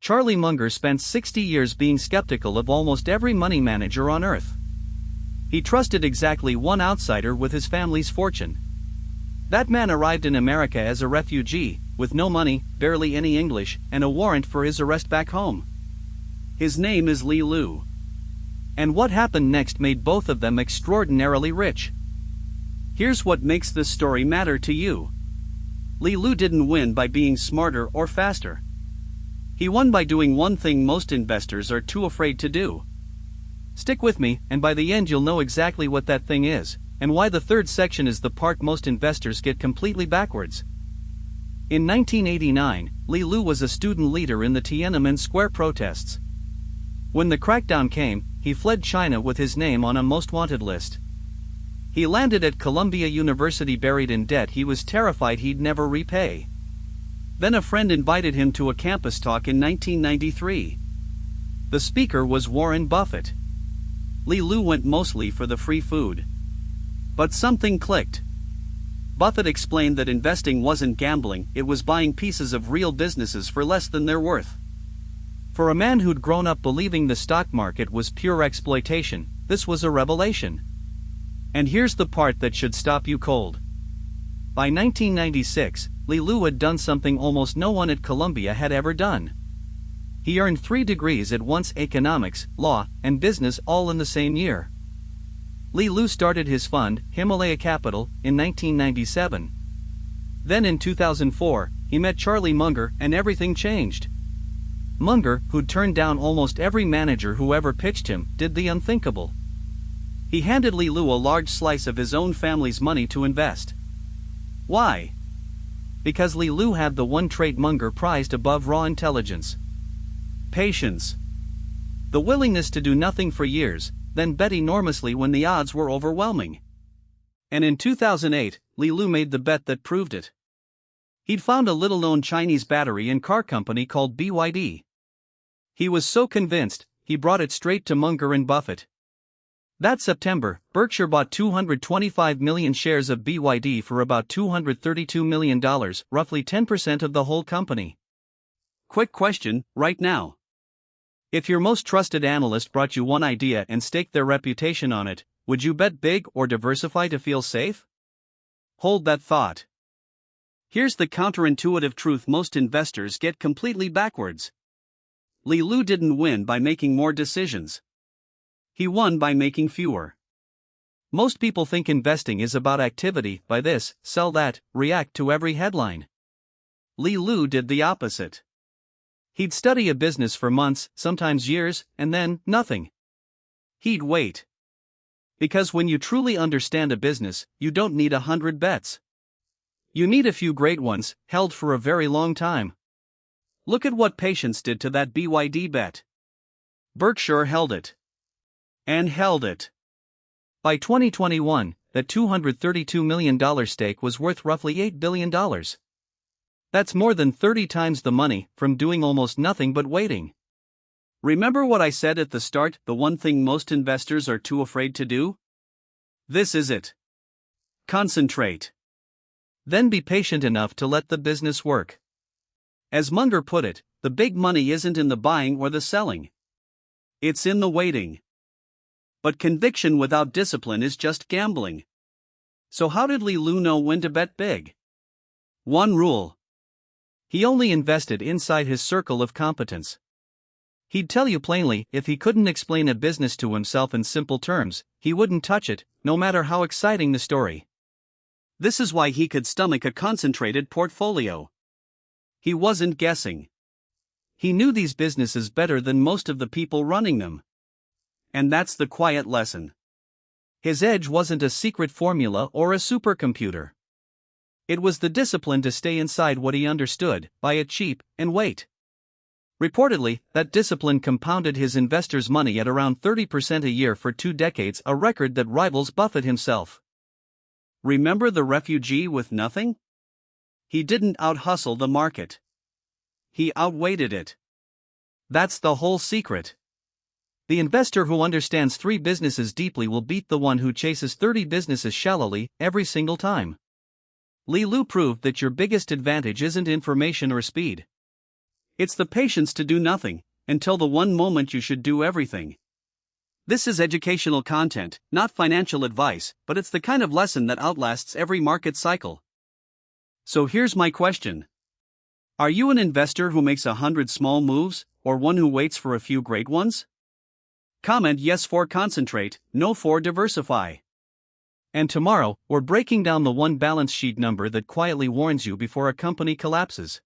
Charlie Munger spent 60 years being skeptical of almost every money manager on earth. He trusted exactly one outsider with his family's fortune. That man arrived in America as a refugee, with no money, barely any English, and a warrant for his arrest back home. His name is Li Lu. And what happened next made both of them extraordinarily rich. Here's what makes this story matter to you. Li Lu didn't win by being smarter or faster. He won by doing one thing most investors are too afraid to do. Stick with me, and by the end you'll know exactly what that thing is, and why the third section is the part most investors get completely backwards. In 1989, Li Lu was a student leader in the Tiananmen Square protests. When the crackdown came, he fled China with his name on a most wanted list. He landed at Columbia University buried in debt he was terrified he'd never repay. Then a friend invited him to a campus talk in 1993. The speaker was Warren Buffett. Li Lu went mostly for the free food. But something clicked. Buffett explained that investing wasn't gambling, it was buying pieces of real businesses for less than they're worth. For a man who'd grown up believing the stock market was pure exploitation, this was a revelation. And here's the part that should stop you cold. By 1996, Li Lu had done something almost no one at Columbia had ever done. He earned 3 degrees at once: economics, law, and business, all in the same year. Li Lu started his fund, Himalaya Capital, in 1997. Then in 2004, he met Charlie Munger and everything changed. Munger, who'd turned down almost every manager who ever pitched him, did the unthinkable. He handed Li Lu a large slice of his own family's money to invest. Why? Because Li Lu had the one trait Munger prized above raw intelligence: patience. The willingness to do nothing for years, then bet enormously when the odds were overwhelming. And in 2008, Li Lu made the bet that proved it. He'd found a little-known Chinese battery and car company called BYD. He was so convinced, he brought it straight to Munger and Buffett. That September, Berkshire bought 225 million shares of BYD for about $232 million, roughly 10% of the whole company. Quick question, right now. If your most trusted analyst brought you one idea and staked their reputation on it, would you bet big or diversify to feel safe? Hold that thought. Here's the counterintuitive truth most investors get completely backwards. Li Lu didn't win by making more decisions. He won by making fewer. Most people think investing is about activity: buy this, sell that, react to every headline. Li Lu did the opposite. He'd study a business for months, sometimes years, and then nothing. He'd wait. Because when you truly understand a business, you don't need 100 bets. You need a few great ones, held for a very long time. Look at what patience did to that BYD bet. Berkshire held it. And held it. By 2021, that $232 million stake was worth roughly $8 billion. That's more than 30 times the money from doing almost nothing but waiting. Remember what I said at the start, the one thing most investors are too afraid to do? This is it. Concentrate. Then be patient enough to let the business work. As Munger put it, the big money isn't in the buying or the selling. It's in the waiting. But conviction without discipline is just gambling. So how did Li Lu know when to bet big? One rule. He only invested inside his circle of competence. He'd tell you plainly, if he couldn't explain a business to himself in simple terms, he wouldn't touch it, no matter how exciting the story. This is why he could stomach a concentrated portfolio. He wasn't guessing. He knew these businesses better than most of the people running them. And that's the quiet lesson. His edge wasn't a secret formula or a supercomputer. It was the discipline to stay inside what he understood, buy it cheap, and wait. Reportedly, that discipline compounded his investors' money at around 30% a year for 2 decades, a record that rivals Buffett himself. Remember the refugee with nothing? He didn't out-hustle the market. He outweighted it. That's the whole secret. The investor who understands 3 businesses deeply will beat the one who chases 30 businesses shallowly, every single time. Li Lu proved that your biggest advantage isn't information or speed. It's the patience to do nothing, until the one moment you should do everything. This is educational content, not financial advice, but it's the kind of lesson that outlasts every market cycle. So here's my question. Are you an investor who makes 100 small moves, or one who waits for a few great ones? Comment yes for concentrate, no for diversify. And tomorrow, we're breaking down the one balance sheet number that quietly warns you before a company collapses.